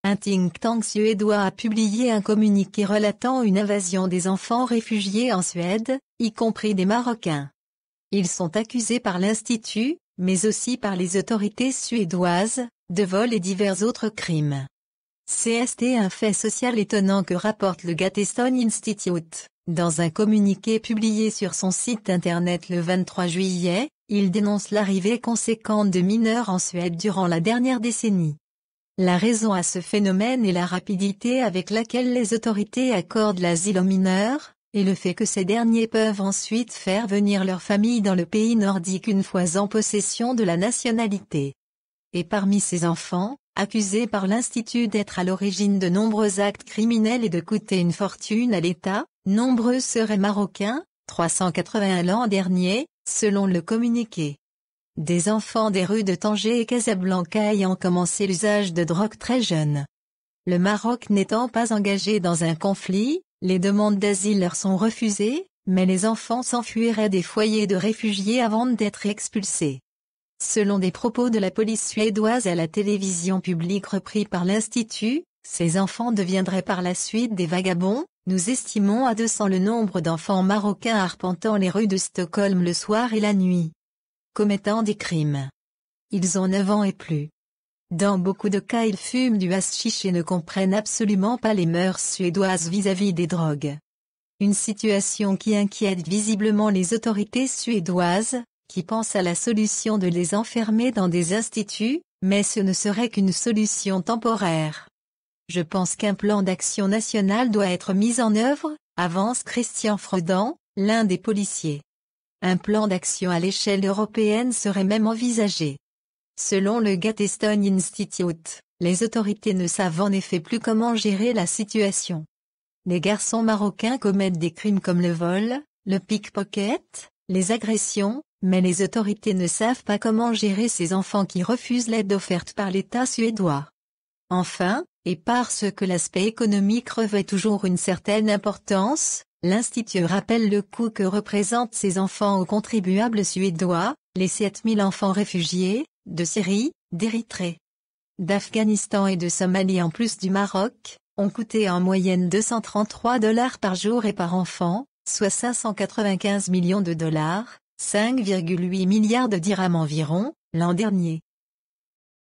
Un think tank suédois a publié un communiqué relatant une invasion des enfants réfugiés en Suède, y compris des Marocains. Ils sont accusés par l'Institut, mais aussi par les autorités suédoises, de vol et divers autres crimes. C'est un fait social étonnant que rapporte le Gatestone Institute. Dans un communiqué publié sur son site internet le 23 juillet, il dénonce l'arrivée conséquente de mineurs en Suède durant la dernière décennie. La raison à ce phénomène est la rapidité avec laquelle les autorités accordent l'asile aux mineurs, et le fait que ces derniers peuvent ensuite faire venir leur famille dans le pays nordique une fois en possession de la nationalité. Et parmi ces enfants, accusés par l'Institut d'être à l'origine de nombreux actes criminels et de coûter une fortune à l'État, nombreux seraient marocains, 381 l'an dernier, selon le communiqué. Des enfants des rues de Tanger et Casablanca ayant commencé l'usage de drogue très jeunes. Le Maroc n'étant pas engagé dans un conflit, les demandes d'asile leur sont refusées, mais les enfants s'enfuiraient des foyers de réfugiés avant d'être expulsés. Selon des propos de la police suédoise à la télévision publique repris par l'Institut, ces enfants deviendraient par la suite des vagabonds. Nous estimons à 200 le nombre d'enfants marocains arpentant les rues de Stockholm le soir et la nuit, commettant des crimes. Ils ont 9 ans et plus. Dans beaucoup de cas ils fument du hashish et ne comprennent absolument pas les mœurs suédoises vis-à-vis des drogues. Une situation qui inquiète visiblement les autorités suédoises, qui pensent à la solution de les enfermer dans des instituts, mais ce ne serait qu'une solution temporaire. Je pense qu'un plan d'action national doit être mis en œuvre, avance Christian Frodan, l'un des policiers. Un plan d'action à l'échelle européenne serait même envisagé. Selon le Gatestone Institute, les autorités ne savent en effet plus comment gérer la situation. Les garçons marocains commettent des crimes comme le vol, le pickpocket, les agressions, mais les autorités ne savent pas comment gérer ces enfants qui refusent l'aide offerte par l'État suédois. Enfin, et parce que l'aspect économique revêt toujours une certaine importance, l'Institut rappelle le coût que représentent ces enfants aux contribuables suédois, les 7000 enfants réfugiés, de Syrie, d'Érythrée, d'Afghanistan et de Somalie en plus du Maroc, ont coûté en moyenne $233 par jour et par enfant, soit 595 millions de dollars, 5,8 milliards de dirhams environ, l'an dernier.